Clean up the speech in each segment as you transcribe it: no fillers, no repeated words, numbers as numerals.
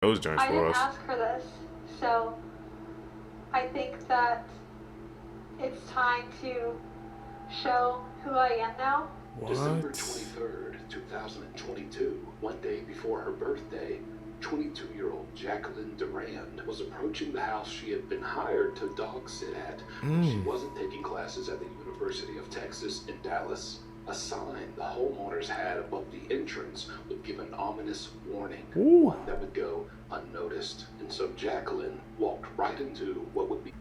those joints for us. I didn't ask for this, so I think that it's time to show who I am now. What? December 23rd, 2022, one day before her birthday, 22-year-old Jacqueline Durand was approaching the house she had been hired to dog sit at. She wasn't taking classes at the University of Texas in Dallas. A sign the homeowners had above the entrance would give an ominous warning, one that would go unnoticed. And so Jacqueline walked right into what would be...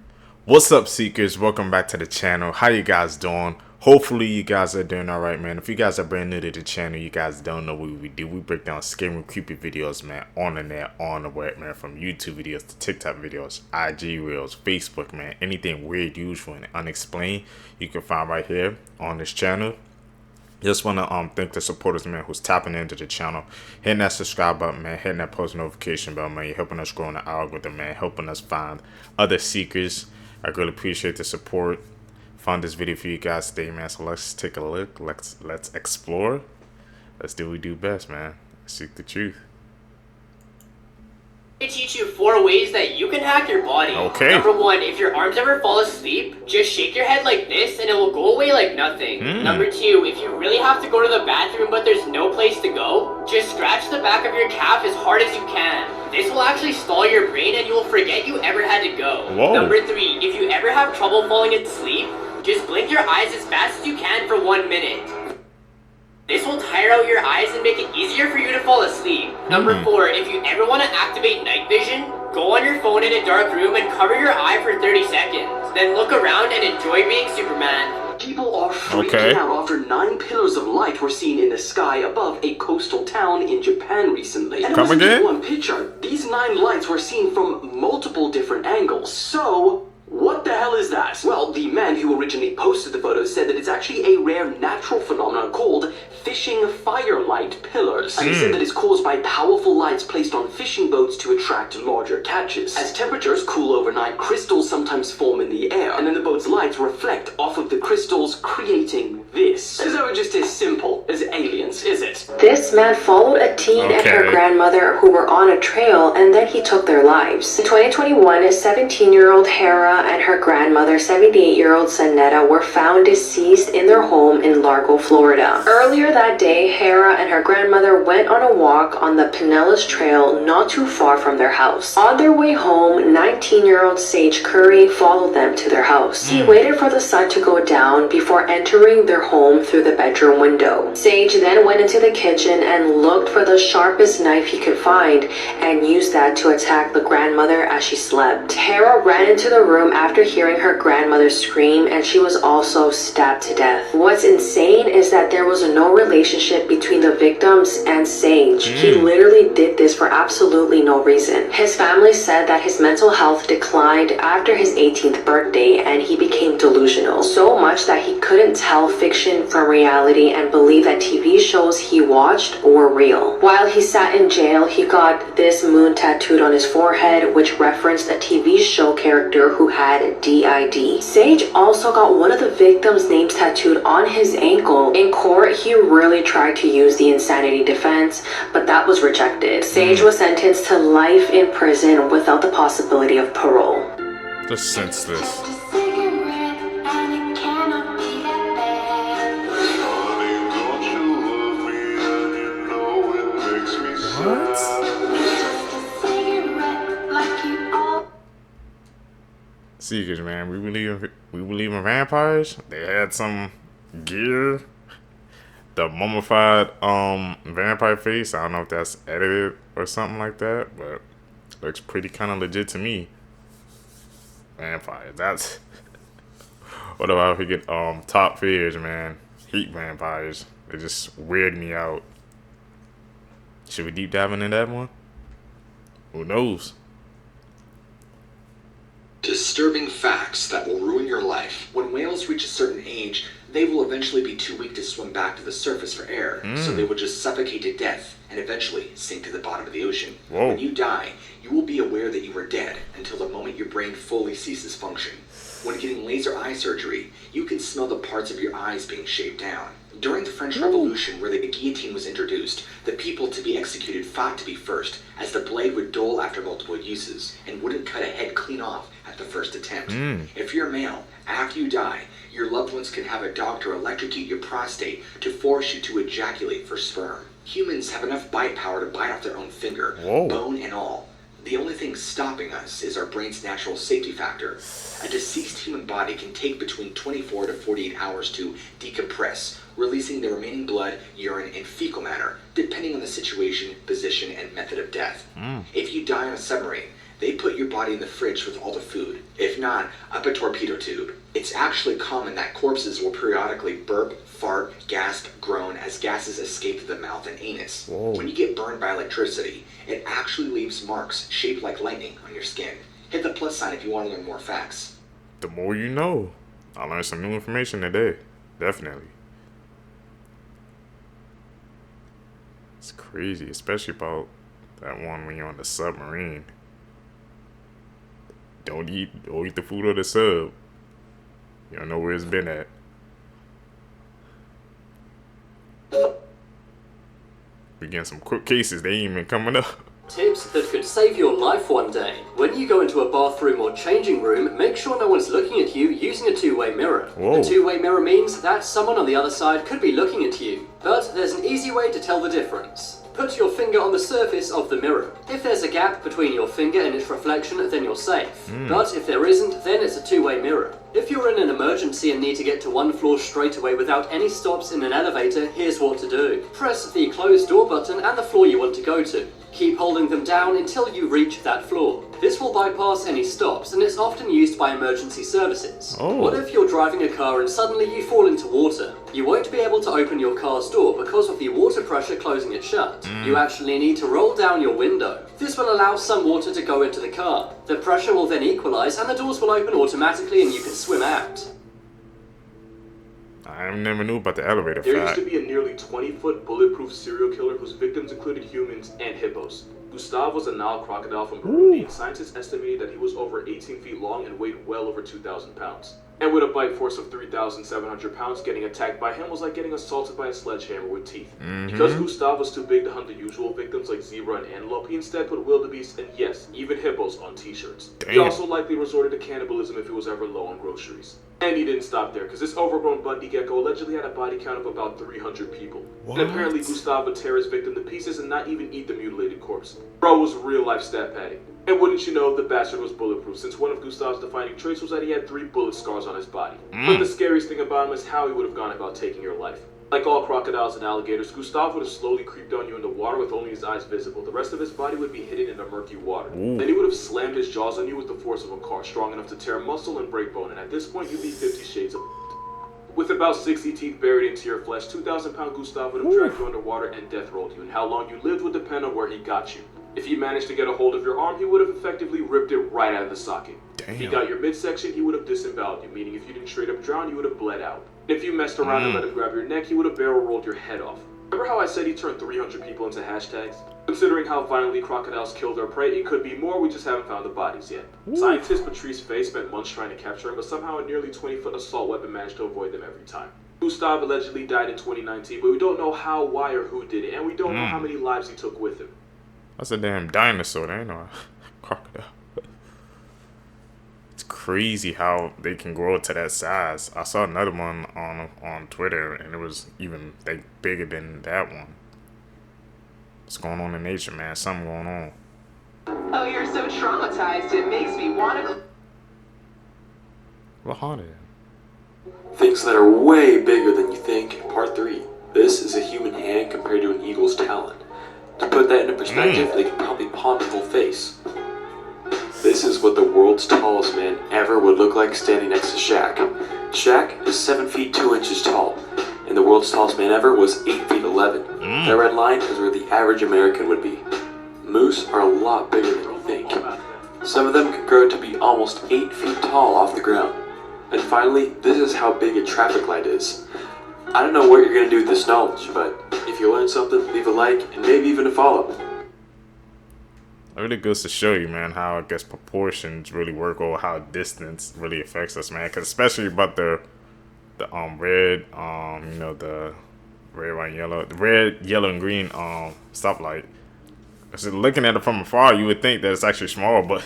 What's up, Seekers? Welcome back to the channel. How you guys doing? Hopefully you guys are doing alright, man. If you guys are brand new to the channel, you guys don't know what we do. We break down scary, creepy videos, man, on the net, on the web, man. From YouTube videos to TikTok videos, IG Reels, Facebook, man. Anything weird, usual, and unexplained, you can find right here on this channel. Just want to thank the supporters, man, who's tapping into the channel, hitting that subscribe button, man, hitting that post notification bell, man. You're helping us grow in the algorithm, man, helping us find other seekers. I really appreciate the support. Found this video for you guys today, man. So let's take a look. Let's explore. Let's do what we do best, man. Seek the truth. I teach you 4 ways that you can hack your body. Okay. Number 1, if your arms ever fall asleep, just shake your head like this and it will go away like nothing. Number 2, if you really have to go to the bathroom but there's no place to go, just scratch the back of your calf as hard as you can. This will actually stall your brain and you will forget you ever had to go. Whoa. Number 3, if you ever have trouble falling asleep, just blink your eyes as fast as you can for 1 minute. This will tire out your eyes and make it easier for you to fall asleep. Number 4, if you ever want to activate night vision, go on your phone in a dark room and cover your eye for 30 seconds. Then look around and enjoy being Superman. People are freaking out after 9 pillars of light were seen in the sky above a coastal town in Japan recently. And it wasn't just one picture. These 9 lights were seen from multiple different angles. So, what the hell is that? Well, the man who originally posted the photo said that it's actually a rare natural phenomenon called fishing firelight pillars. And he said that it's caused by powerful lights placed on fishing boats to attract larger catches. As temperatures cool overnight, crystals sometimes form in the air, and then the boat's lights reflect off of the crystals, creating this. So it just as simple as aliens, is it? This man followed a teen and her grandmother who were on a trail, and then he took their lives. In 2021, a 17-year-old Hera and her grandmother, 78-year-old Sanetta, were found deceased in their home in Largo, Florida. Earlier that day, Hera and her grandmother went on a walk on the Pinellas Trail not too far from their house. On their way home, 19-year-old Sage Curry followed them to their house. He waited for the sun to go down before entering their home through the bedroom window. Sage then went into the kitchen and looked for the sharpest knife he could find and used that to attack the grandmother as she slept. Hera ran into the room after hearing her grandmother scream, and she was also stabbed to death. What's insane is that there was no relationship between the victims and Sage. He literally did this for absolutely no reason. His family said that his mental health declined after his 18th birthday and he became delusional, so much that he couldn't tell fiction from reality and believed that TV shows he watched were real. While he sat in jail, he got this moon tattooed on his forehead, which referenced a TV show character who had DID. Sage also got one of the victims' names tattooed on his ankle. In court, he really tried to use the insanity defense, but that was rejected. Sage was sentenced to life in prison without the possibility of parole. Just sense this. Seekers, man, we believe in vampires. They had some gear. The mummified vampire face. I don't know if that's edited or something like that, but looks pretty kind of legit to me. Vampires. That's what about if we get top fears, man? Heat vampires. They just weird me out. Should we deep dive into that one? Who knows? Disturbing facts that will ruin your life. When whales reach a certain age, they will eventually be too weak to swim back to the surface for air, so they will just suffocate to death and eventually sink to the bottom of the ocean. When you die, you will be aware that you are dead until the moment your brain fully ceases function. When getting laser eye surgery, you can smell the parts of your eyes being shaved down. During the French Revolution, where the guillotine was introduced, the people to be executed fought to be first, as the blade would dull after multiple uses, and wouldn't cut a head clean off at the first attempt. If you're male, after you die, your loved ones can have a doctor electrocute your prostate to force you to ejaculate for sperm. Humans have enough bite power to bite off their own finger, bone and all. The only thing stopping us is our brain's natural safety factor. A deceased human body can take between 24 to 48 hours to decompress, releasing the remaining blood, urine, and fecal matter, depending on the situation, position, and method of death. If you die on a submarine, they put your body in the fridge with all the food. If not, up a torpedo tube. It's actually common that corpses will periodically burp, fart, gasp, groan as gases escape through the mouth and anus. When you get burned by electricity, it actually leaves marks shaped like lightning on your skin. Hit the plus sign if you want to learn more facts. The more you know. I learned some new information today. Definitely. It's crazy, especially about that one when you're on the submarine. Don't eat the food of the sub. You don't know where it's been at. We getting some quick cases, they ain't even coming up. Tips that could save your life one day. When you go into a bathroom or changing room, make sure no one's looking at you using a two-way mirror. A two-way mirror means that someone on the other side could be looking at you. But there's an easy way to tell the difference. Put your finger on the surface of the mirror. If there's a gap between your finger and its reflection, then you're safe. But if there isn't, then it's a two-way mirror. If you're in an emergency and need to get to one floor straight away without any stops in an elevator, here's what to do. Press the close door button and the floor you want to go to. Keep holding them down until you reach that floor. This will bypass any stops, and it's often used by emergency services. What if you're driving a car and suddenly you fall into water? You won't be able to open your car's door because of the water pressure closing it shut. You actually need to roll down your window. This will allow some water to go into the car. The pressure will then equalize and the doors will open automatically and you can swim out. I never knew about the elevator There fact. used to be a nearly 20-foot bulletproof serial killer whose victims included humans and hippos. Gustav was a Nile crocodile from Burundi, and scientists estimated that he was over 18 feet long and weighed well over 2,000 pounds. And with a bite force of 3,700 pounds, getting attacked by him was like getting assaulted by a sledgehammer with teeth. Because Gustav was too big to hunt the usual victims like zebra and antelope, he instead put wildebeest and yes, even hippos on t-shirts. He also likely resorted to cannibalism if he was ever low on groceries. And he didn't stop there, because this overgrown Bundy gecko allegedly had a body count of about 300 people. And apparently Gustav would tear his victim to pieces and not even eat the mutilated corpse. Bro was real life stat patty. And wouldn't you know, the bastard was bulletproof, since one of Gustav's defining traits was that he had 3 bullet scars on his body. But the scariest thing about him is how he would have gone about taking your life. Like all crocodiles and alligators, Gustav would have slowly creeped on you in the water with only his eyes visible. The rest of his body would be hidden in the murky water. Then he would have slammed his jaws on you with the force of a car, strong enough to tear muscle and break bone, and at this point you'd be 50 shades of with about 60 teeth buried into your flesh. 2,000-pound Gustav would have dragged you underwater and death rolled you, and how long you lived would depend on where he got you. If he managed to get a hold of your arm, he would have effectively ripped it right out of the socket. If he got your midsection, he would have disemboweled you, meaning if you didn't straight up drown, you would have bled out. If you messed around and let him grab your neck, he would have barrel rolled your head off. Remember how I said he turned 300 people into hashtags? Considering how violently crocodiles kill their prey, it could be more, we just haven't found the bodies yet. Scientist Patrice Faye spent months trying to capture him, but somehow a nearly 20-foot assault weapon managed to avoid them every time. Gustav allegedly died in 2019, but we don't know how, why, or who did it, and we don't know how many lives he took with him. That's a damn dinosaur, that ain't no crocodile. It's crazy how they can grow to that size. I saw another one on Twitter, and it was even bigger than that one. What's going on in nature, man? Something going on. Oh, you're so traumatized, it makes me want to... What haunted? Things that are way bigger than you think. Part 3. This is a human hand compared to an eagle's talon. To put that into perspective, they can probably palm your whole face. This is what the world's tallest man ever would look like standing next to Shaq. Shaq is 7 feet 2 inches tall, and the world's tallest man ever was 8 feet 11. That red line is where the average American would be. Moose are a lot bigger than you think. Some of them can grow to be almost 8 feet tall off the ground. And finally, this is how big a traffic light is. I don't know what you're going to do with this knowledge, but if you learn something, leave a like and maybe even a follow. really goes to show you, man, how I guess proportions really work, or how distance really affects us, man. Cause especially about the red, you know, the red, white, yellow, the red, yellow, and green stoplight. So looking at it from afar, you would think that it's actually small, but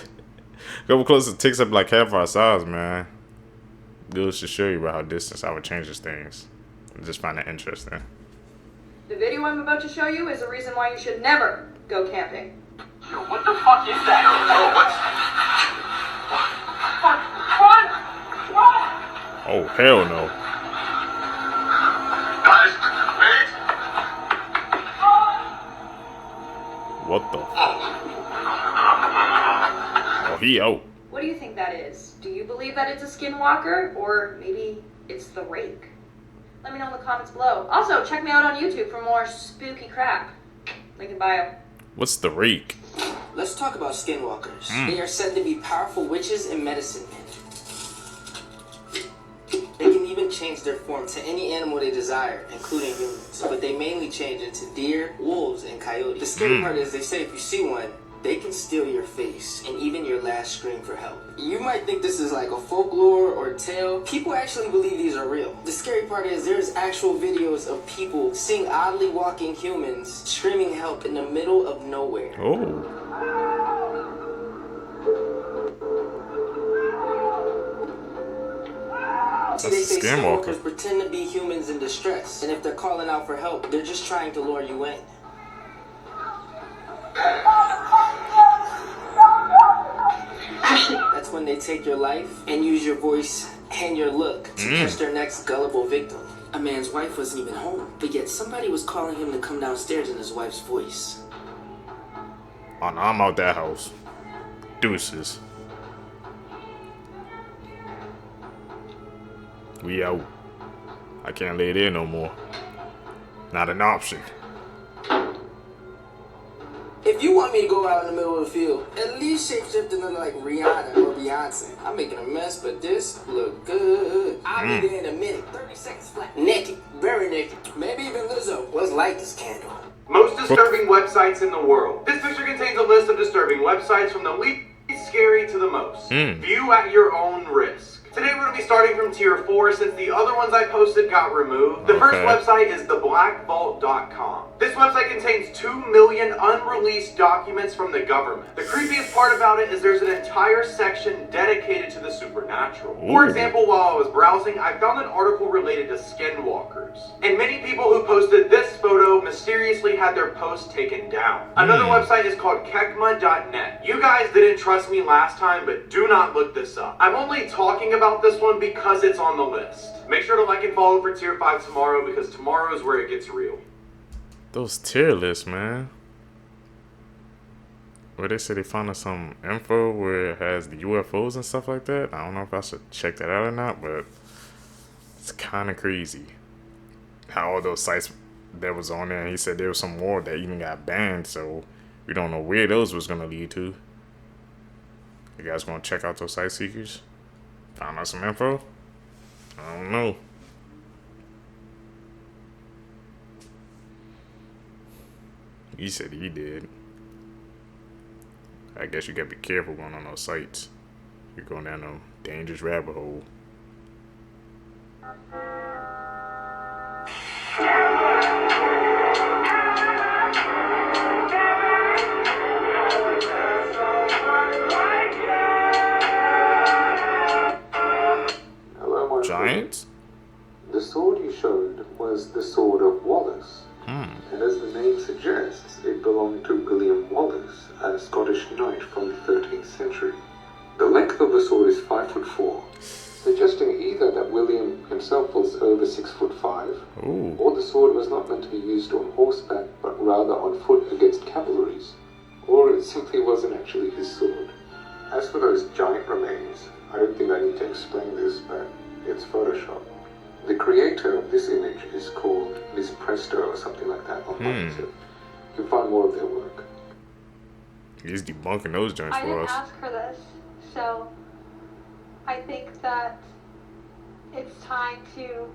go close, it takes up like half our size, man. Goes to show you about how distance, how it changes things. I just find it interesting. The video I'm about to show you is a reason why you should never go camping. Yo, what the fuck is that? Oh, what's... Oh, hell no. Guys, wait! What the? Oh, he out. What do you think that is? Do you believe that it's a skinwalker? Or maybe it's the rake? Let me know in the comments below. Also, check me out on YouTube for more spooky crap. Link in bio. What's the rake? Let's talk about skinwalkers. They are said to be powerful witches and medicine men. They can even change their form to any animal they desire, including humans. But they mainly change into deer, wolves, and coyotes. The scary part is they say if you see one, they can steal your face and even your last scream for help. You might think this is like a folklore or tale. People actually believe these are real. The scary part is there's actual videos of people seeing oddly walking humans screaming help in the middle of nowhere. Oh. See, they say skinwalkers pretend to be humans in distress, and if they're calling out for help, they're just trying to lure you in. That's when they take your life and use your voice and your look to catch their next gullible victim. A man's wife wasn't even home, but yet somebody was calling him to come downstairs in his wife's voice. Oh, no, I'm out that house. Deuces. We out. I can't lay there no more. Not an option. If you want me to go out in the middle of the field, at least shapeshift to look like Rihanna or Beyonce. I'm making a mess, but this look good. I'll be there in a minute. 30 seconds flat. Naked. Very naked. Maybe even Lizzo. Let's light this candle. Most disturbing websites in the world. This picture contains a list of disturbing websites from the least scary to the most. View at your own risk. Today we're going to be starting from tier 4 since the other ones I posted got removed. The first website is theblackvault.com. This website contains 2 million unreleased documents from the government. The creepiest part about it is there's an entire section dedicated to the supernatural. For example, while I was browsing, I found an article related to skinwalkers. And many people who posted this photo mysteriously had their post taken down. Another website is called kekma.net. You guys didn't trust me last time, but do not look this up. I'm only talking about this one because it's on the list. Make sure to like and follow for tier 5 tomorrow because tomorrow is where it gets real. Those tier lists, man. Where they say they found us some info where it has the UFOs and stuff like that. I don't know if I should check that out or not, but it's kind of crazy how all those sites that was on there. He said there was some more that even got banned, so we don't know where those was gonna lead to. You guys gonna check out those site seekers? Found out some info? I don't know. He said he did. I guess you gotta be careful going on those sites. You're going down a dangerous rabbit hole. Giants? The sword you showed was the sword of Wallace. And as the name suggests, it belonged to William Wallace, a Scottish knight from the 13th century. The length of the sword is 5'4", suggesting either that William himself was over 6'5", or the sword was not meant to be used on horseback, but rather on foot against cavalries, or it simply wasn't actually his sword. As for those giant remains, I don't think I need to explain this, but it's Photoshop. The creator of this image is called Miss Presto or something like that on YouTube. You can find more of their work. He's debunking those joints I for didn't us. ask for this, so I think that it's time to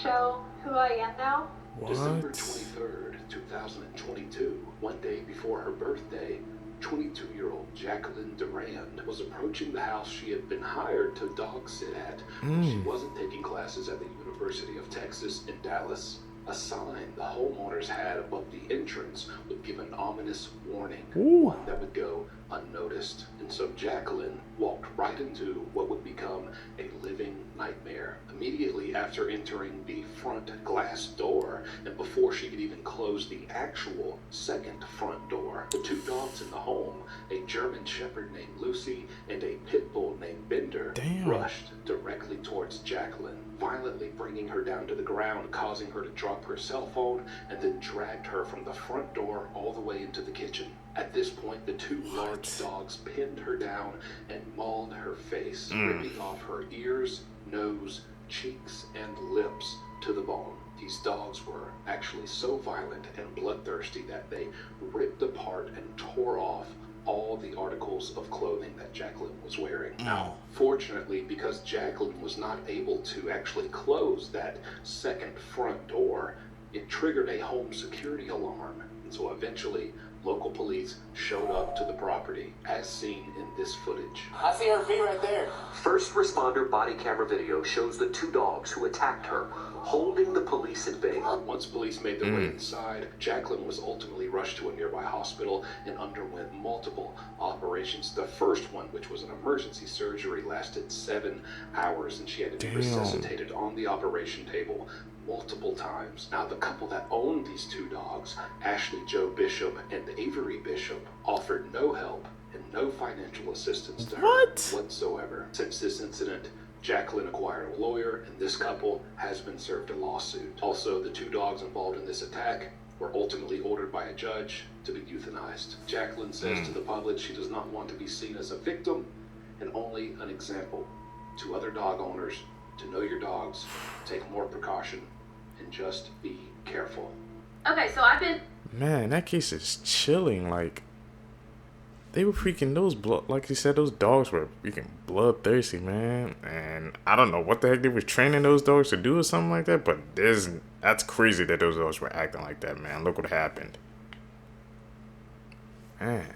show who I am now. December 23rd, 2022, one day before her birthday, 22-year-old Jacqueline Durand was approaching the house she had been hired to dog sit at when she wasn't taking classes at the University of Texas in Dallas. A sign the homeowners had above the entrance would give an ominous warning, one that would go unnoticed. And so Jacqueline walked right into what would become a living nightmare. Immediately after entering the front glass door, and before she could even close the actual second front door, the two dogs in the home, a German Shepherd named Lucy and a Pit Bull named Bender, rushed directly towards Jacqueline, violently bringing her down to the ground, causing her to drop her cell phone, and then dragged her from the front door all the way into the kitchen. At this point, the two large dogs pinned her down and mauled her face, ripping off her ears, nose, cheeks, and lips to the bone. These dogs were actually so violent and bloodthirsty that they ripped apart and tore off all the articles of clothing that Jacqueline was wearing. Now, fortunately, because Jacqueline was not able to actually close that second front door, it triggered a home security alarm. And so eventually, local police showed up to the property, as seen in this footage. I see her feet right there. First responder body camera video shows the two dogs who attacked her, holding the police at bay. Once police made their way inside, Jacqueline was ultimately rushed to a nearby hospital and underwent multiple operations. The first one, which was an emergency surgery, lasted 7 hours, and she had to be resuscitated on the operation table multiple times. Now, the couple that owned these two dogs, Ashley Joe Bishop and Avery Bishop, offered no help and no financial assistance to her whatsoever. Since this incident, Jacqueline acquired a lawyer, and this couple has been served a lawsuit. Also, the two dogs involved in this attack were ultimately ordered by a judge to be euthanized. Jacqueline says to the public she does not want to be seen as a victim and only an example to other dog owners to know your dogs, take more precaution, and just be careful. Okay, so I've been... Man, that case is chilling. Like, they were freaking like you said, those dogs were freaking bloodthirsty, man. And I don't know what the heck they were training those dogs to do or something like that, but that's crazy that those dogs were acting like that, man. Look what happened. Man.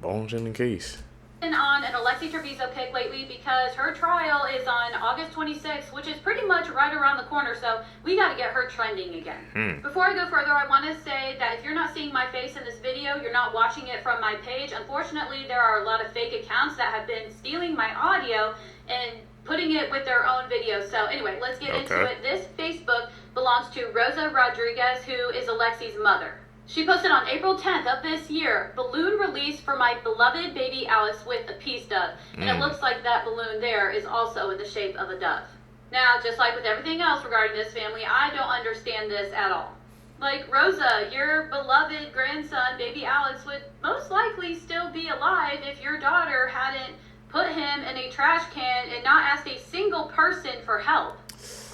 Bones in the case. Been on an Alexi Trevino kick lately because her trial is on August 26th, which is pretty much right around the corner, so we got to get her trending again. Before I go further, I want to say that if you're not seeing my face in this video, you're not watching it from my page. Unfortunately, there are a lot of fake accounts that have been stealing my audio and putting it with their own videos. So anyway, let's get into it. This Facebook belongs to Rosa Rodriguez, who is Alexi's mother. She posted on April 10th of this year, balloon release for my beloved baby Alex with a peace dove. And it looks like that balloon there is also in the shape of a dove. Now, just like with everything else regarding this family, I don't understand this at all. Like, Rosa, your beloved grandson, baby Alex, would most likely still be alive if your daughter hadn't put him in a trash can and not asked a single person for help.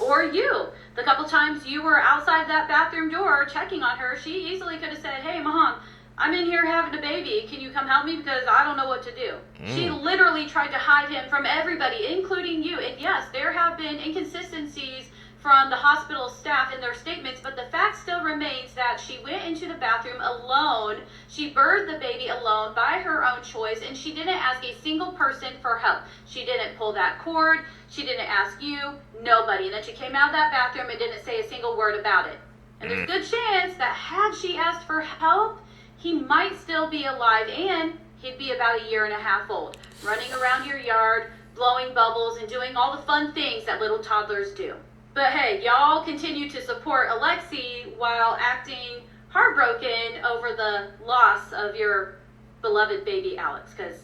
Or you. The couple times you were outside that bathroom door checking on her, she easily could have said, "Hey, Mom, I'm in here having a baby. Can you come help me because I don't know what to do?" She literally tried to hide him from everybody, including you. And yes, there have been inconsistencies from the hospital staff in their statements, but the fact still remains that she went into the bathroom alone, she birthed the baby alone by her own choice, and she didn't ask a single person for help. She didn't pull that cord, she didn't ask you, nobody. And then she came out of that bathroom and didn't say a single word about it. And there's a good chance that had she asked for help, he might still be alive, and he'd be about 1.5 years old, running around your yard, blowing bubbles, and doing all the fun things that little toddlers do. But hey, y'all continue to support Alexi while acting heartbroken over the loss of your beloved baby Alex, because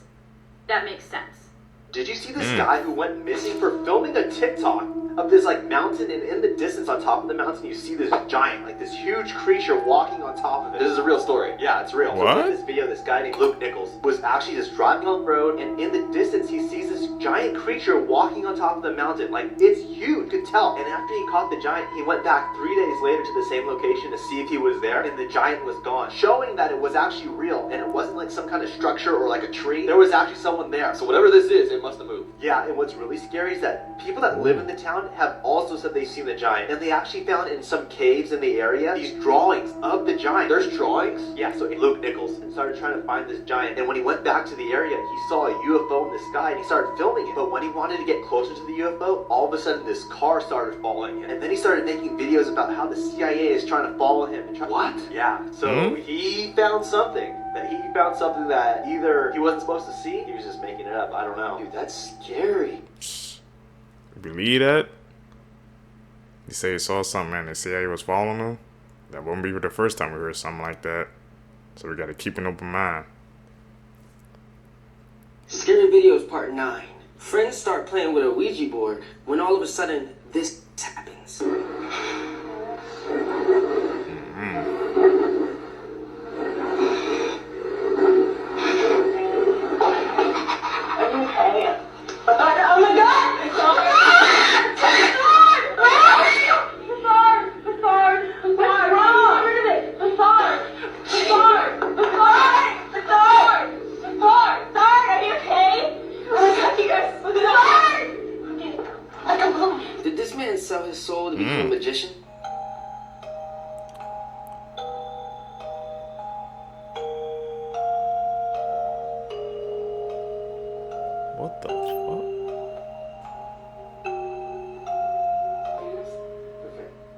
that makes sense. Did you see this guy who went missing for filming a TikTok of this like mountain, and in the distance on top of the mountain you see this giant, like this huge creature walking on top of it? This is a real story. Yeah, it's real. What? So in this video, this guy named Luke Nichols was actually just driving on the road, and in the distance he sees this giant creature walking on top of the mountain. Like, it's huge, you could tell. And after he caught the giant, he went back 3 days later to the same location to see if he was there, and the giant was gone, showing that it was actually real, and it wasn't like some kind of structure or like a tree. There was actually someone there. So whatever this is, it must have moved. Yeah, and what's really scary is that people that live in the town have also said they've seen the giant. And they actually found in some caves in the area these drawings of the giant. There's drawings? Yeah, so Luke Nichols started trying to find this giant. And when he went back to the area, he saw a UFO in the sky and he started filming it. But when he wanted to get closer to the UFO, all of a sudden this car started following him. And then he started making videos about how the CIA is trying to follow him. And What? Yeah, so he found something. He found something that either he wasn't supposed to see, he was just making it up. I don't know. Dude, that's scary. Believe that? You say you saw something and the CIA was following him? That wouldn't be the first time we heard something like that. So we gotta keep an open mind. Scary Videos Part 9. Friends start playing with a Ouija board when all of a sudden this happens. Oh my god! It's all are you okay? Oh my god, you guys, look at the Did this man sell his soul to become a magician? What the fuck?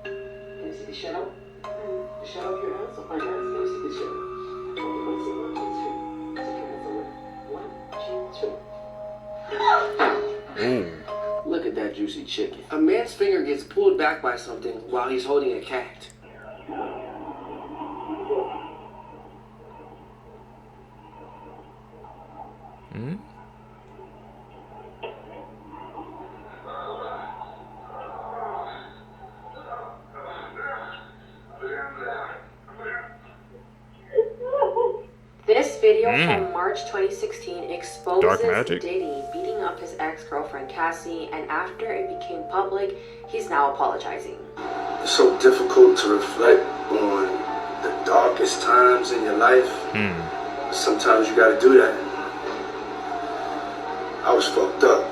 Can you see the shadow? The shadow of your hands? Of my hands? Can you see the shadow? Look at that juicy chicken. A man's finger gets pulled back by something while he's holding a cat. This video from March 2016 exposes Magic. Diddy beating up his ex-girlfriend Cassie, and after it became public, he's now apologizing. It's so difficult to reflect on the darkest times in your life. Sometimes you gotta do that. I was fucked up.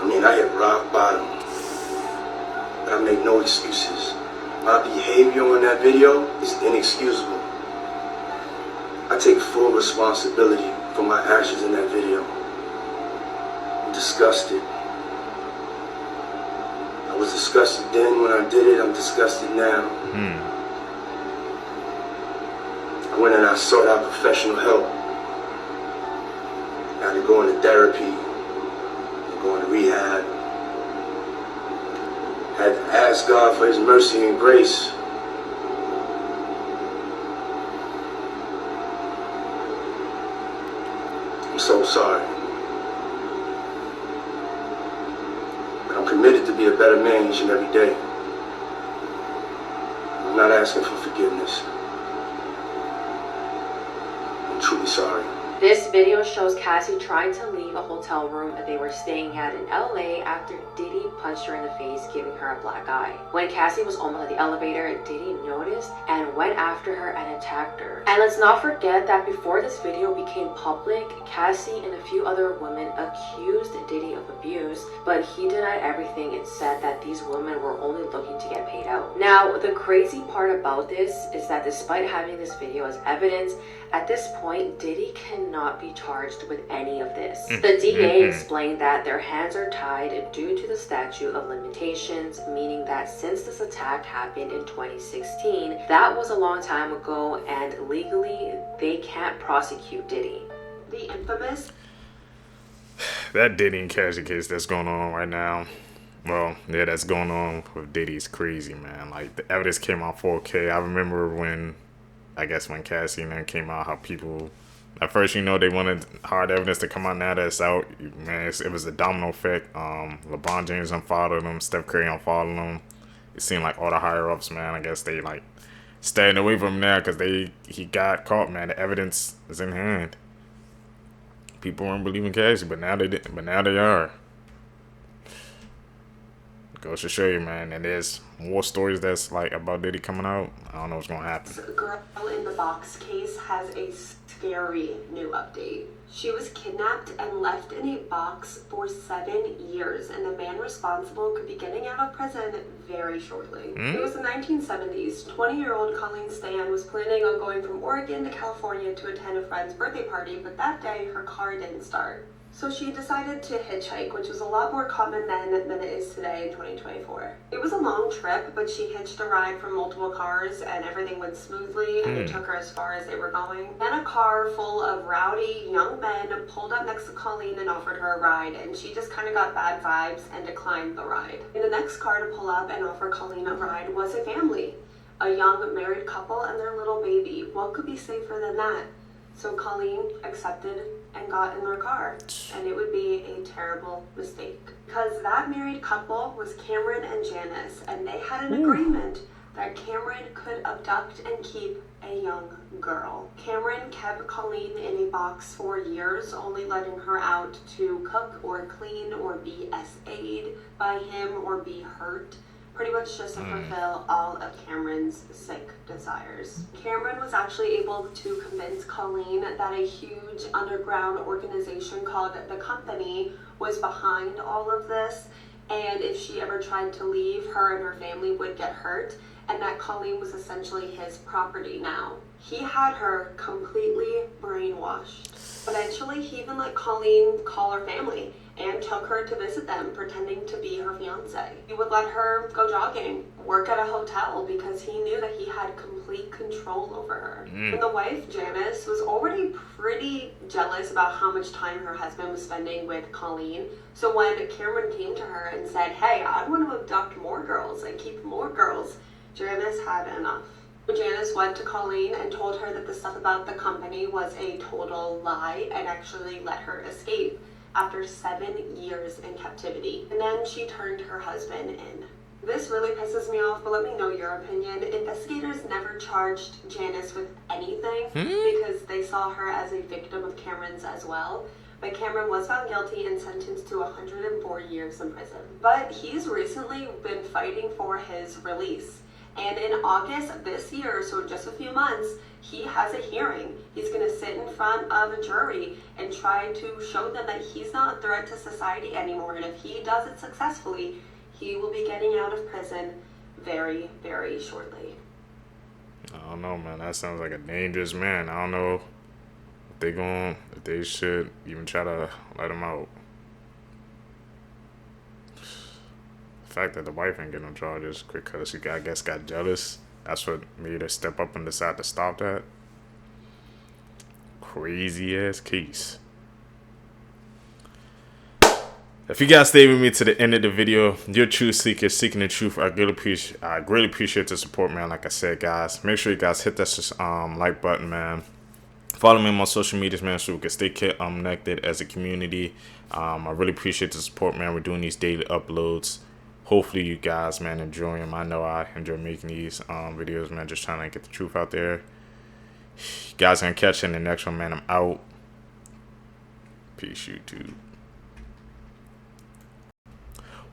I mean, I hit rock bottom. But I make no excuses. My behavior on that video is inexcusable. I take full responsibility for my actions in that video. I'm disgusted. I was disgusted then when I did it, I'm disgusted now. I went and I sought out professional help. I had to go into therapy, go into rehab. I had to ask God for his mercy and grace. I'm so sorry. But I'm committed to be a better man each and every day. I'm not asking for forgiveness. I'm truly sorry. This video shows Cassie trying to leave a hotel room they were staying at in LA after Diddy punched her in the face, giving her a black eye. When Cassie was almost at the elevator, Diddy noticed and went after her and attacked her. And let's not forget that before this video became public, Cassie and a few other women accused Diddy of abuse, but he denied everything and said that these women were only looking to get paid out. Now, the crazy part about this is that despite having this video as evidence, at this point, Diddy cannot be charged with any of this. The DA explained that their hands are tied due to the statute of limitations, meaning that since this attack happened in 2016, that was a long time ago, and legally, they can't prosecute Diddy. The infamous... That Diddy and Cassie case that's going on right now. Well, yeah, that's going on with Diddy's crazy, man. Like, the evidence came out 4K. I remember when... I guess when Cassie and them came out, how people, at first, you know, they wanted hard evidence to come out. Now that it's out, man, it was a domino effect. LeBron James unfollowed them, Steph Curry unfollowed them. It seemed like all the higher ups, man, I guess they like staying away from him now because he got caught, man. The evidence is in hand. People weren't believing Cassie, but now they did. But now they are. Goes to show you, man, and there's more stories that's like about Diddy coming out. I don't know what's gonna happen. The girl in the box case has a scary new update. She was kidnapped and left in a box for 7 years, and the man responsible could be getting out of prison very shortly. It was the 1970s. 20-year-old Colleen Stan was planning on going from Oregon to California to attend a friend's birthday party, but that day her car didn't start. So she decided to hitchhike, which was a lot more common then than it is today in 2024. It was a long trip, but she hitched a ride from multiple cars and everything went smoothly and it took her as far as they were going. Then a car full of rowdy young men pulled up next to Colleen and offered her a ride, and she just kind of got bad vibes and declined the ride. And the next car to pull up and offer Colleen a ride was a family, a young married couple and their little baby. What could be safer than that? So Colleen accepted and got in their car, and it would be a terrible mistake because that married couple was Cameron and Janice, and they had an agreement that Cameron could abduct and keep a young girl. Cameron kept Colleen in a box for years, only letting her out to cook or clean or be SA'd by him or be hurt. Pretty much just to fulfill all of Cameron's sick desires. Cameron was actually able to convince Colleen that a huge underground organization called The Company was behind all of this, and if she ever tried to leave, her and her family would get hurt, and that Colleen was essentially his property now. He had her completely brainwashed. Eventually, he even let Colleen call her family and took her to visit them, pretending to be her fiance. He would let her go jogging, work at a hotel, because he knew that he had complete control over her. And the wife, Janice, was already pretty jealous about how much time her husband was spending with Colleen. So when Cameron came to her and said, "Hey, I want to abduct more girls and keep more girls," Janice had enough. Janice went to Colleen and told her that the stuff about the company was a total lie and actually let her escape after 7 years in captivity. And then she turned her husband in. This really pisses me off, but let me know your opinion. Investigators never charged Janice with anything because they saw her as a victim of Cameron's as well. But Cameron was found guilty and sentenced to 104 years in prison. But he's recently been fighting for his release. And in August of this year, so in just a few months, he has a hearing. He's going to sit in front of a jury and try to show them that he's not a threat to society anymore. And if he does it successfully, he will be getting out of prison very, very shortly. I don't know, man. That sounds like a dangerous man. I don't know if they should even try to let him out. The fact that the wife ain't getting no charges because she, I guess, got jealous. That's what made her step up and decide to stop that. Crazy ass case. If you guys stay with me to the end of the video, you're truth seekers seeking the truth. I greatly appreciate the support, man. Like I said, guys, make sure you guys hit that like button, man. Follow me on my social medias, man, so we can stay connected as a community. I really appreciate the support, man. We're doing these daily uploads. Hopefully you guys, man, enjoy them. I know I enjoy making these videos, man, just trying to get the truth out there. You guys gonna catch you in the next one, man. I'm out. Peace, YouTube.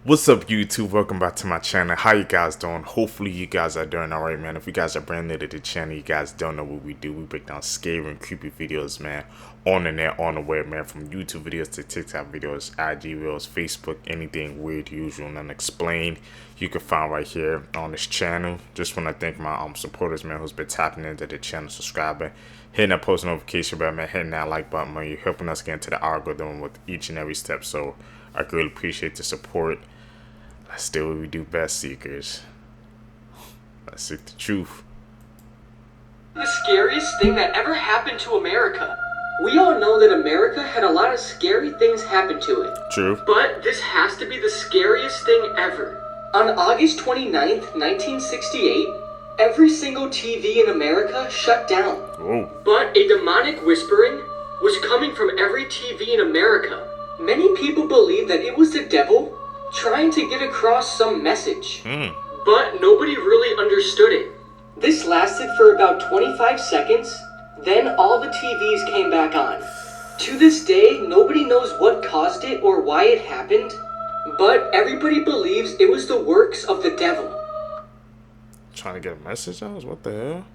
What's up, YouTube? Welcome back to my channel. How you guys doing? Hopefully you guys are doing all right, man. If you guys are brand new to the channel, you guys don't know what we do. We break down scary and creepy videos, man, on the net, on the web, man, from YouTube videos to TikTok videos, IG videos, Facebook, anything weird, usual, and unexplained, you can find right here on this channel. Just want to thank my supporters, man, who's been tapping into the channel, subscribing, hitting that post notification bell, man, hitting that like button, man. You're helping us get into the algorithm with each and every step, so I really appreciate the support. Let's do what we do best, seekers. Let's seek the truth. The scariest thing that ever happened to America. We all know that America had a lot of scary things happen to it. True. But this has to be the scariest thing ever. On August 29th, 1968, every single TV in America shut down. Whoa. But a demonic whispering was coming from every TV in America. Many people believe that it was the devil trying to get across some message. But nobody really understood it. This lasted for about 25 seconds, then all the TVs came back on. To this day, nobody knows what caused it or why it happened, but everybody believes it was the works of the devil. Trying to get a message out? What the hell?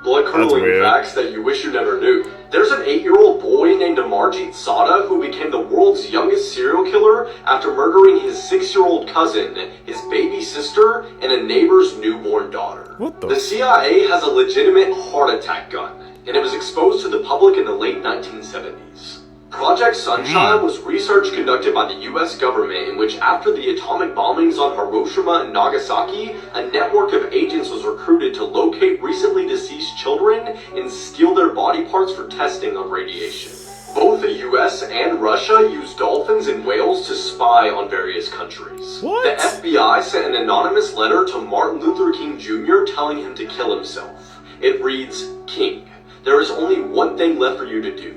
Blood-curdling facts that you wish you never knew. There's an 8-year-old boy named Amarjit Sada who became the world's youngest serial killer after murdering his 6-year-old cousin, his baby sister, and a neighbor's newborn daughter. What the? The CIA has a legitimate heart attack gun, and it was exposed to the public in the late 1970s. Project Sunshine was research conducted by the US government in which after the atomic bombings on Hiroshima and Nagasaki, a network of agents was recruited to locate recently deceased children and steal their body parts for testing on radiation. Both the US and Russia used dolphins and whales to spy on various countries. What? The FBI sent an anonymous letter to Martin Luther King Jr. telling him to kill himself. It reads, "King, there is only one thing left for you to do.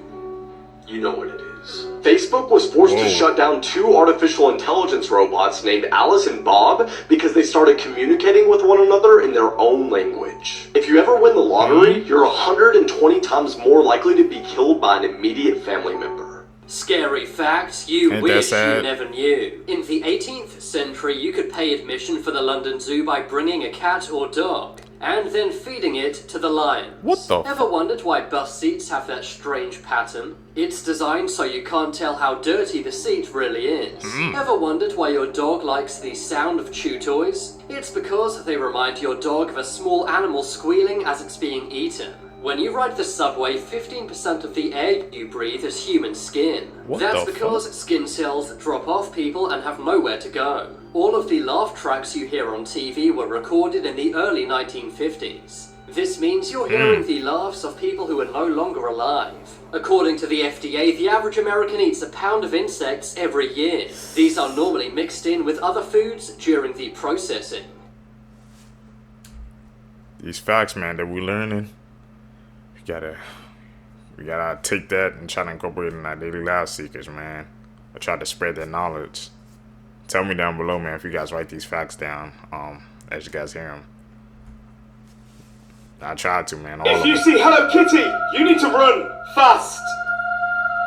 You know what it is." Facebook was forced to shut down 2 artificial intelligence robots named Alice and Bob because they started communicating with one another in their own language. If you ever win the lottery, you're 120 times more likely to be killed by an immediate family member. Scary facts you Ain't that wish you sad? never knew. In the 18th century, you could pay admission for the London Zoo by bringing a cat or dog, and then feeding it to the lions. What the? Ever wondered why bus seats have that strange pattern? It's designed so you can't tell how dirty the seat really is. Ever wondered why your dog likes the sound of chew toys? It's because they remind your dog of a small animal squealing as it's being eaten. When you ride the subway, 15% of the air you breathe is human skin. What That's the because skin cells drop off people and have nowhere to go. All of the laugh tracks you hear on TV were recorded in the early 1950s. This means you're hearing the laughs of people who are no longer alive. According to the FDA, the average American eats a pound of insects every year. These are normally mixed in with other foods during the processing. These facts, man, that we're learning. We gotta take that and try to incorporate it in our daily lives, seekers, man. I try to spread that knowledge. Tell me down below, man, if you guys write these facts down, as you guys hear them. I tried to, man. If you see Hello Kitty, you need to run fast.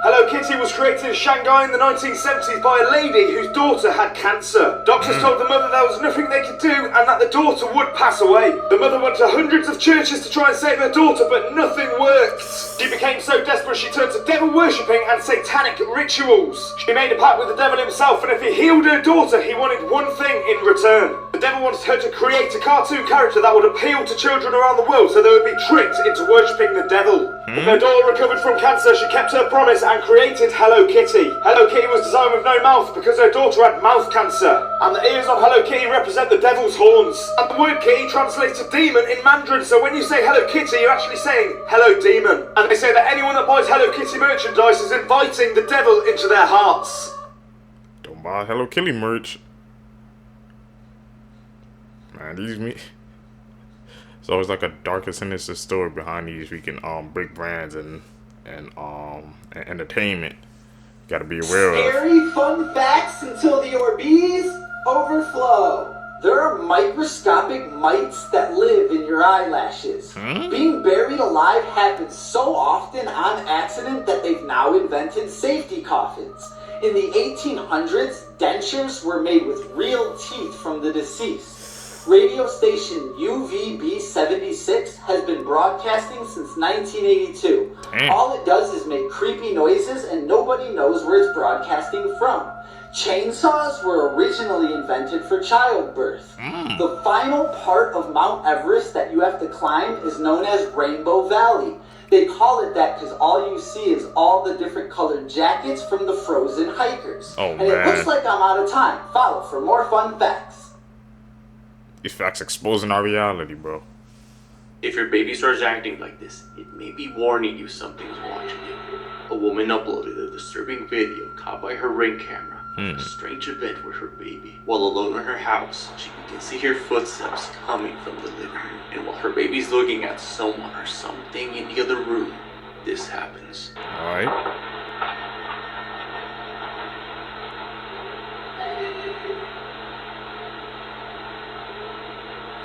Hello Kitty was created in Shanghai in the 1970s by a lady whose daughter had cancer. Doctors told the mother there was nothing they could do and that the daughter would pass away. The mother went to hundreds of churches to try and save her daughter, but nothing worked. She became so desperate she turned to devil worshipping and satanic rituals. She made a pact with the devil himself, and if he healed her daughter, he wanted one thing in return. The devil wanted her to create a cartoon character that would appeal to children around the world so they would be tricked into worshipping the devil. When her daughter recovered from cancer, she kept her promise and created Hello Kitty. Hello Kitty was designed with no mouth because her daughter had mouth cancer. And the ears on Hello Kitty represent the devil's horns. And the word kitty translates to demon in Mandarin, so when you say Hello Kitty, you're actually saying Hello Demon. And they say that anyone that buys Hello Kitty merchandise is inviting the devil into their hearts. Don't buy Hello Kitty merch. Man, it's always like a dark and sinister story behind these freaking big brands and entertainment. Gotta be aware of. Scary fun facts until the Orbeez overflow. There are microscopic mites that live in your eyelashes. Being buried alive happens so often on accident that they've now invented safety coffins. In the 1800s, dentures were made with real teeth from the deceased. Radio station UVB76 has been broadcasting since 1982. All it does is make creepy noises and nobody knows where it's broadcasting from. Chainsaws were originally invented for childbirth. The final part of Mount Everest that you have to climb is known as Rainbow Valley. They call it that because all you see is all the different colored jackets from the frozen hikers. And it looks like I'm out of time. Follow for more fun facts. These facts exposing our reality, bro. If your baby starts acting like this, it may be warning you something's watching you. A woman uploaded a disturbing video caught by her Ring camera of a strange event with her baby. While alone in her house, she begins to hear footsteps coming from the living room. And while her baby's looking at someone or something in the other room, this happens. Alright.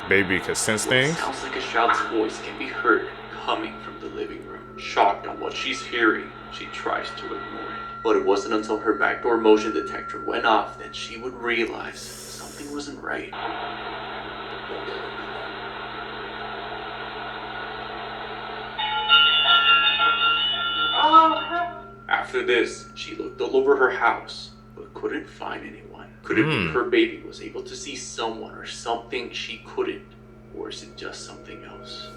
Baby can sense things. It sounds like a child's voice can be heard coming from the living room. Shocked on what she's hearing, she tries to ignore it. But it wasn't until her backdoor motion detector went off that she would realize something wasn't right. After this, she looked all over her house, but couldn't find anyone. Could it be her baby was able to see someone or something she couldn't? Or is it just something else?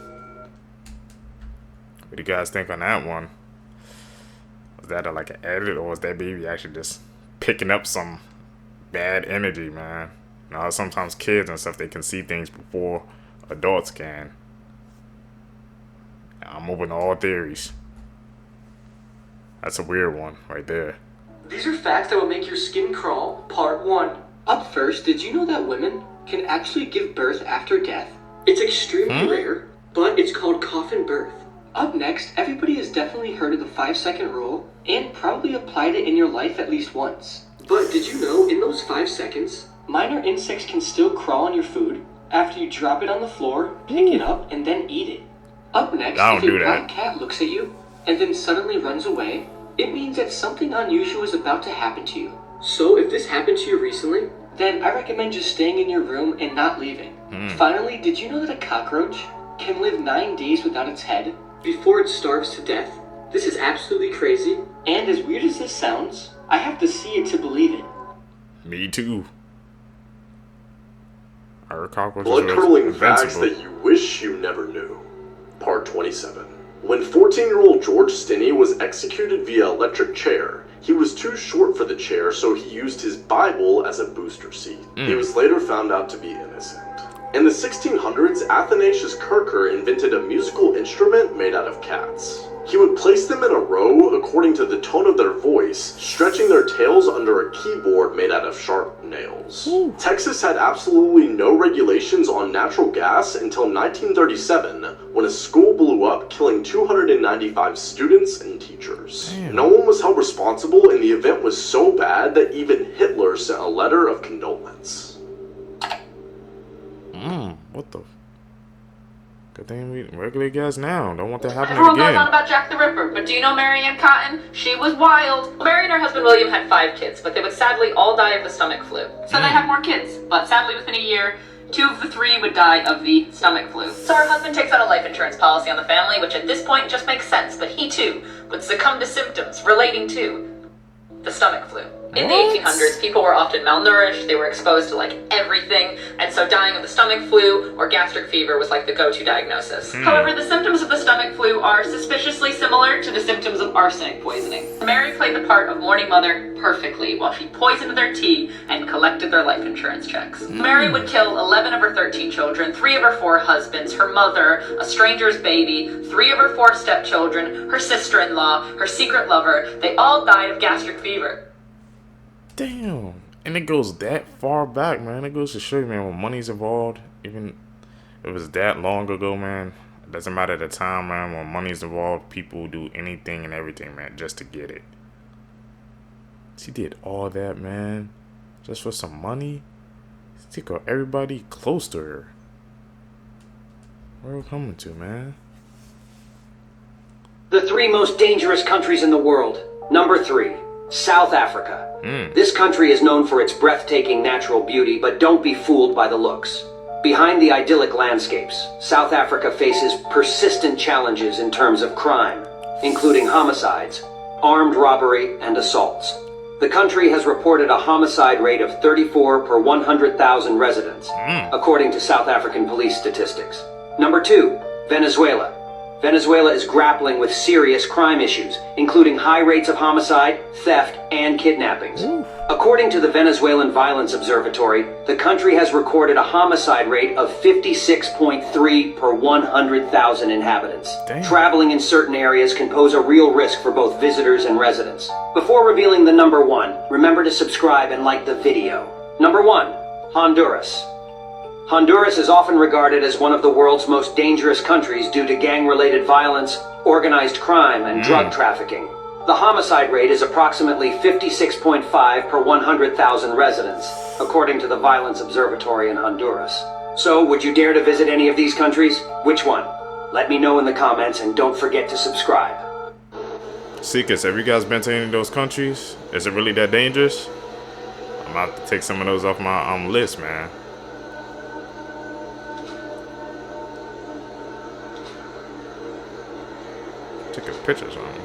What do you guys think on that one? Was that like an edit, or was that baby actually just picking up some bad energy, man? You know, sometimes kids and stuff, they can see things before adults can. I'm open to all theories. That's a weird one right there. These are facts that will make your skin crawl, part 1. Up first, did you know that women can actually give birth after death? It's extremely rare, but it's called coffin birth. Up next, everybody has definitely heard of the 5-second rule and probably applied it in your life at least once. But did you know in those 5 seconds, minor insects can still crawl on your food after you drop it on the floor, pick it up, and then eat it? Up next, if a black cat looks at you and then suddenly runs away, it means that something unusual is about to happen to you. So if this happened to you recently, then I recommend just staying in your room and not leaving. Finally, did you know that a cockroach can live 9 days without its head before it starves to death? This is absolutely crazy, and as weird as this sounds, I have to see it to believe it. Me too. Blood-curdling facts that you wish you never knew. Part 27. When 14-year-old George Stinney was executed via electric chair, he was too short for the chair, so he used his Bible as a booster seat. He was later found out to be innocent. In the 1600s, Athanasius Kircher invented a musical instrument made out of cats. He would place them in a row according to the tone of their voice, stretching their tails under a keyboard made out of sharp nails. Texas had absolutely no regulations on natural gas until 1937, when a school blew up, killing 295 students and teachers. No one was held responsible, and the event was so bad that even Hitler sent a letter of condolence. What the? Good thing we regulate gas now. Don't want that happening Everyone again. goes on about Jack the Ripper, but do you know Mary Ann Cotton? She was wild. Mary and her husband William had 5 kids, but they would sadly all die of the stomach flu. So they had more kids, but sadly within a year, 2 of the 3 would die of the stomach flu. So her husband takes out a life insurance policy on the family, which at this point just makes sense, but he too would succumb to symptoms relating to the stomach flu. In the 1800s, people were often malnourished, they were exposed to like everything, and so dying of the stomach flu or gastric fever was like the go-to diagnosis. However, the symptoms of the stomach flu are suspiciously similar to the symptoms of arsenic poisoning. Mary played the part of mourning mother perfectly while she poisoned their tea and collected their life insurance checks. Mary would kill 11 of her 13 children, 3 of her 4 husbands, her mother, a stranger's baby, 3 of her 4 stepchildren, her sister-in-law, her secret lover. They all died of gastric fever. Damn. And it goes that far back, man. It goes to show you, man, when money's involved, even if it was that long ago, man, it doesn't matter the time, man. When money's involved, people do anything and everything, man, just to get it. She did all that, man, just for some money. She took everybody close to her. Where are we coming to, man? The 3 most dangerous countries in the world. Number 3. South Africa. This country is known for its breathtaking natural beauty, but don't be fooled by the looks. Behind the idyllic landscapes, South Africa faces persistent challenges in terms of crime, including homicides, armed robbery, and assaults. The country has reported a homicide rate of 34 per 100,000 residents, according to South African police statistics. Number 2, Venezuela. Venezuela is grappling with serious crime issues, including high rates of homicide, theft, and kidnappings. According to the Venezuelan Violence Observatory, the country has recorded a homicide rate of 56.3 per 100,000 inhabitants. Traveling in certain areas can pose a real risk for both visitors and residents. Before revealing the number 1, remember to subscribe and like the video. Number 1, Honduras. Honduras is often regarded as one of the world's most dangerous countries due to gang-related violence, organized crime, and drug trafficking. The homicide rate is approximately 56.5 per 100,000 residents, according to the Violence Observatory in Honduras. So, would you dare to visit any of these countries? Which one? Let me know in the comments, and don't forget to subscribe. Seekers, have you guys been to any of those countries? Is it really that dangerous? I'm about to take some of those off my list, man. Taking pictures on me.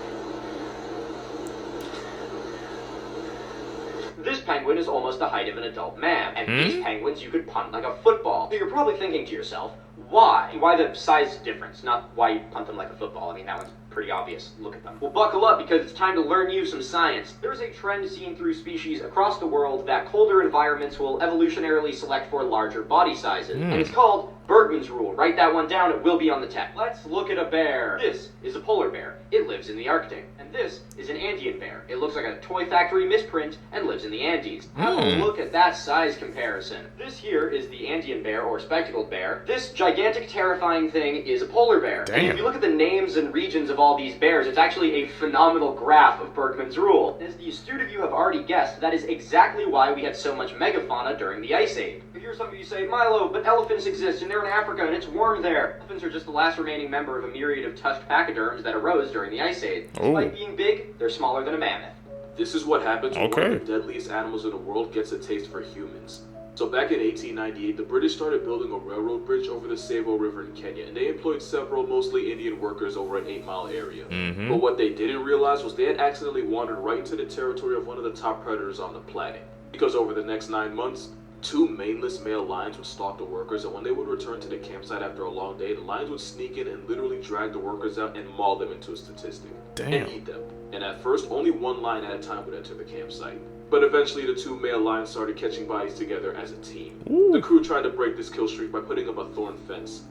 This penguin is almost the height of an adult man, and these penguins you could punt like a football. So you're probably thinking to yourself, why? Why the size difference? Not why you punt them like a football. I mean, that one's pretty obvious. Look at them. Well, buckle up because it's time to learn you some science. There's a trend seen through species across the world that colder environments will evolutionarily select for larger body sizes. And it's called Bergman's rule. Write that one down. It will be on the tech. Let's look at a bear. This is a polar bear. It lives in the Arctic. And this is an Andean bear. It looks like a toy factory misprint and lives in the Andes. Have a look at that size comparison. This here is the Andean bear or spectacled bear. This gigantic terrifying thing is a polar bear. And if you look at the names and regions of all these bears, it's actually a phenomenal graph of Bergman's rule. As the astute of you have already guessed, that is exactly why we had so much megafauna during the Ice Age. You hear some of you say, Milo, but elephants exist and they're in Africa and it's warm there. Elephants are just the last remaining member of a myriad of tusked pachyderms that arose during the Ice Age. Despite being big, they're smaller than a mammoth. This is what happens when one of the deadliest animals in the world gets a taste for humans. So back in 1898, the British started building a railroad bridge over the Tsavo River in Kenya, and they employed several mostly Indian workers over an 8-mile area. But what they didn't realize was they had accidentally wandered right into the territory of one of the top predators on the planet. Because over the next 9 months, 2 maneless male lions would stalk the workers, and when they would return to the campsite after a long day, the lions would sneak in and literally drag the workers out and maul them into a statistic. And eat them. And at first, only 1 lion at a time would enter the campsite. But eventually, the 2 male lions started catching bodies together as a team. The crew tried to break this kill streak by putting up a thorn fence.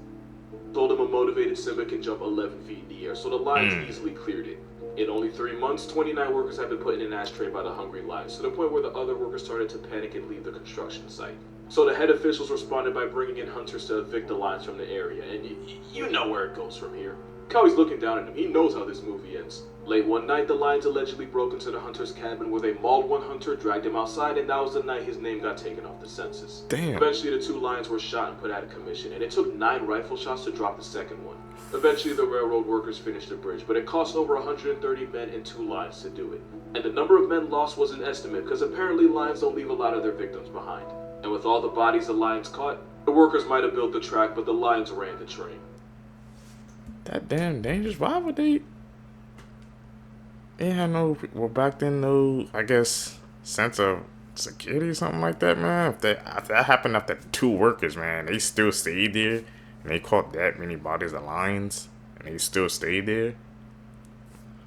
Told them a motivated Simba can jump 11 feet in the air, so the lions easily cleared it. In only 3 months, 29 workers had been put in an ashtray by the hungry lions, to the point where the other workers started to panic and leave the construction site. So the head officials responded by bringing in hunters to evict the lions from the area, and you know where it goes from here. Cowie's looking down at him. He knows how this movie ends. Late one night, the lions allegedly broke into the hunter's cabin where they mauled one hunter, dragged him outside, and that was the night his name got taken off the census. Eventually, the 2 lions were shot and put out of commission, and it took 9 rifle shots to drop the second one. Eventually, the railroad workers finished the bridge, but it cost over 130 men and 2 lions to do it. And the number of men lost was an estimate, because apparently lions don't leave a lot of their victims behind. And with all the bodies the lions caught, the workers might have built the track, but the lions ran the train. That damn dangerous. Why would they? They had no, well, back then, no, I guess, sense of security or something like that, man. If that happened after 2 workers, man, they still stayed there, and they caught that many bodies of lions, and they still stayed there.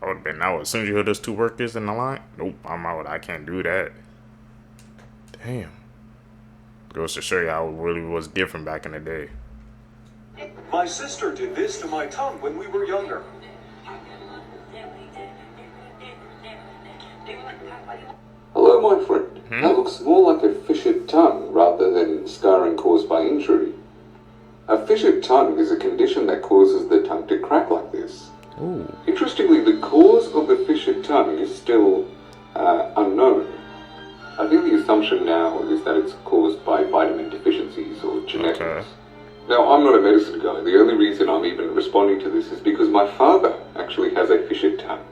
I would have been out as soon as you heard those 2 workers in the line. Nope, I'm out. I can't do that. Damn. Goes to show you how it really was different back in the day. My sister did this to my tongue when we were younger. Hello, my friend. That looks more like a fissured tongue rather than scarring caused by injury. A fissured tongue is a condition that causes the tongue to crack like this. Interestingly, the cause of the fissured tongue is still unknown. I think the assumption now is that it's caused by vitamin deficiencies or genetics. Now, I'm not a medicine guy. The only reason I'm even responding to this is because my father actually has a fissured tongue.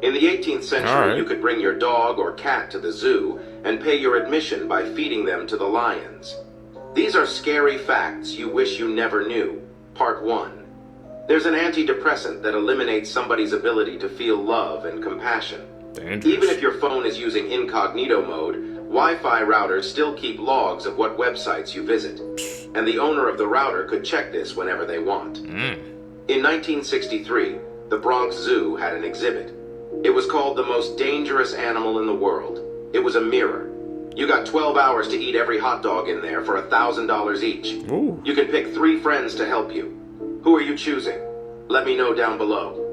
In the 18th century, you could bring your dog or cat to the zoo and pay your admission by feeding them to the lions. These are scary facts you wish you never knew. Part 1. There's an antidepressant that eliminates somebody's ability to feel love and compassion. Even if your phone is using incognito mode, Wi-Fi routers still keep logs of what websites you visit, and the owner of the router could check this whenever they want. In 1963, the Bronx Zoo had an exhibit. It was called the most dangerous animal in the world. It was a mirror. You got 12 hours to eat every hot dog in there for $1,000 each. You can pick 3 friends to help you. Who are you choosing? Let me know down below.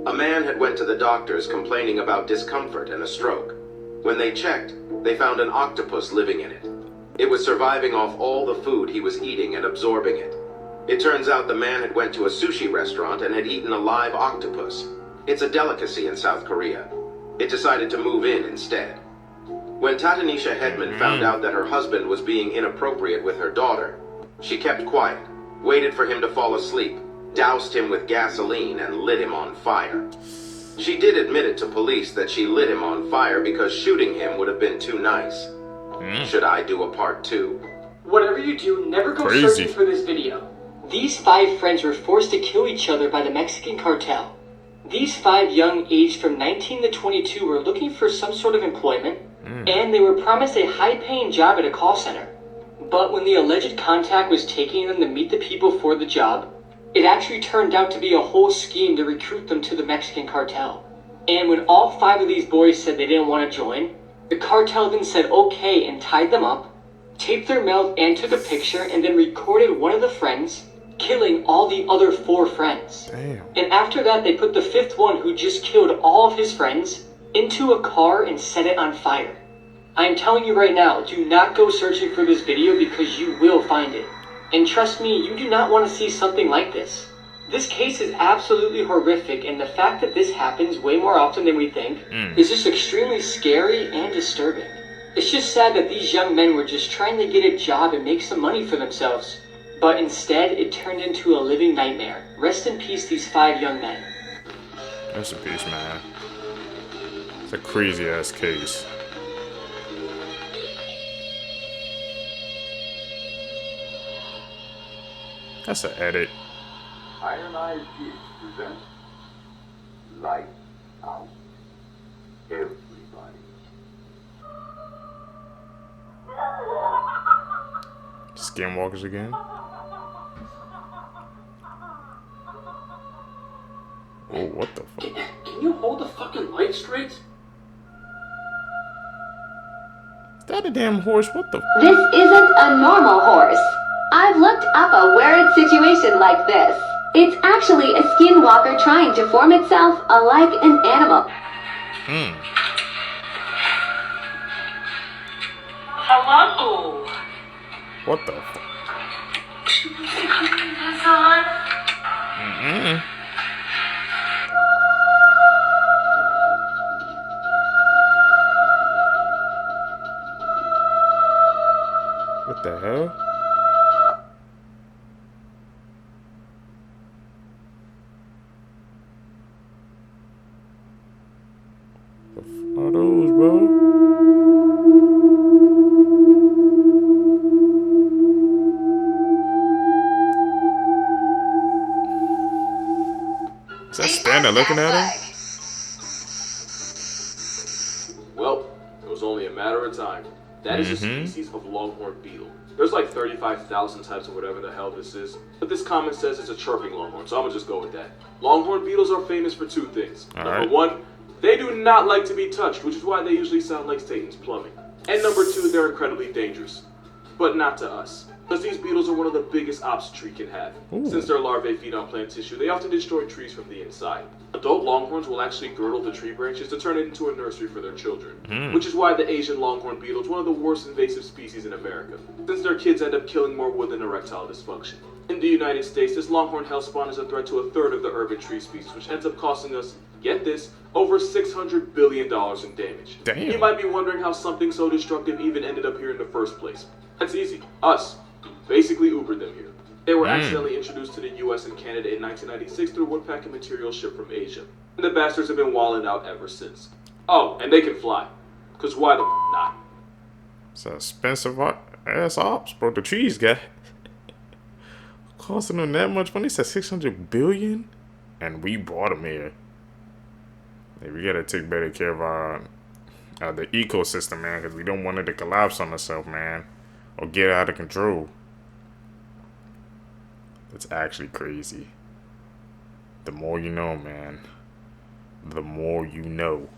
A man had went to the doctors complaining about discomfort and a stroke. When they checked, they found an octopus living in it. It was surviving off all the food he was eating and absorbing it. It turns out the man had went to a sushi restaurant and had eaten a live octopus. It's a delicacy in South Korea. It decided to move in instead. When Tatanisha Hedman found out that her husband was being inappropriate with her daughter, she kept quiet, waited for him to fall asleep, doused him with gasoline, and lit him on fire. She did admit it to police that she lit him on fire because shooting him would have been too nice. Should I do a part 2? Whatever you do, never go searching for this video. These 5 friends were forced to kill each other by the Mexican cartel. These 5 young aged from 19 to 22 were looking for some sort of employment, and they were promised a high-paying job at a call center. But when the alleged contact was taking them to meet the people for the job, it actually turned out to be a whole scheme to recruit them to the Mexican cartel. And when all 5 of these boys said they didn't want to join, the cartel then said okay and tied them up, taped their mouth and took a picture, and then recorded one of the friends killing all the other 4 friends. Damn. And after that, they put the 5th one, who just killed all of his friends, into a car and set it on fire. I am telling you right now, do not go searching for this video because you will find it. And trust me, you do not want to see something like this. This case is absolutely horrific, and the fact that this happens way more often than we think is just extremely scary and disturbing. It's just sad that these young men were just trying to get a job and make some money for themselves. But instead, it turned into a living nightmare. Rest in peace, these 5 young men. Rest in peace, man. It's a crazy ass case. That's an edit. Iron Eyes Kids presents Light Out. Everybody. Skinwalkers again. Oh, what the fuck? Can you hold the fucking light straight? Is that a damn horse? What the? This isn't a normal horse. I've looked up a weird situation like this. It's actually a skinwalker trying to form itself like an animal. Hello. What the fuck? What the hell? The f are those, bro? Is that Stan looking at him? Well, it was only a matter of time. That is a species of longhorned beetle. There's like 35,000 types of whatever the hell this is, but this comment says it's a chirping longhorn, so I'm gonna just go with that. Longhorn beetles are famous for 2 things. Number 1, they do not like to be touched, which is why they usually sound like Satan's plumbing. And number 2, they're incredibly dangerous. But not to us. Because these beetles are one of the biggest ops a tree can have. Since their larvae feed on plant tissue, they often destroy trees from the inside. Adult longhorns will actually girdle the tree branches to turn it into a nursery for their children. Which is why the Asian longhorn beetle is one of the worst invasive species in America, since their kids end up killing more wood than erectile dysfunction. In the United States, this longhorn hellspawn is a threat to 1/3 of the urban tree species, which ends up costing us, get this, over $600 billion in damage. Damn. You might be wondering how something so destructive even ended up here in the first place. That's easy. Us. Basically Ubered them here. They were accidentally introduced to the US and Canada in 1996 through woodpacking material shipped from Asia. And the bastards have been walling out ever since. Oh, and they can fly. Cause why the not? It's an expensive ass ops, bro. The trees got costing them that much money. It said 600 billion, and we brought them here. Hey, we gotta take better care of our the ecosystem, man, because we don't want it to collapse on itself, man, or get out of control. It's actually crazy. The more you know, man. The more you know.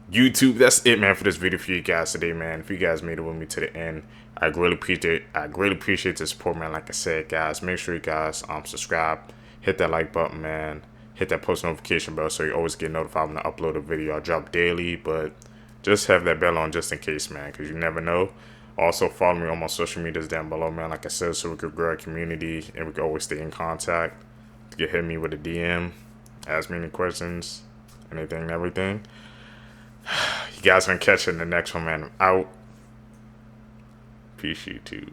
YouTube, that's it, man, for this video for you guys today, man. If you guys made it with me to the end, I really appreciate the support, man. Like I said, guys, make sure you guys subscribe, hit that like button, man, hit that post notification bell so you always get notified when I upload a video. I drop daily, but just have that bell on just in case, man, because you never know. Also, follow me on my social medias down below, man, like I said, so we could grow a community and we can always stay in contact. You can hit me with a DM, ask me any questions, anything and everything. You guys gonna catch it in the next one, man. I'm out. Peace, YouTube.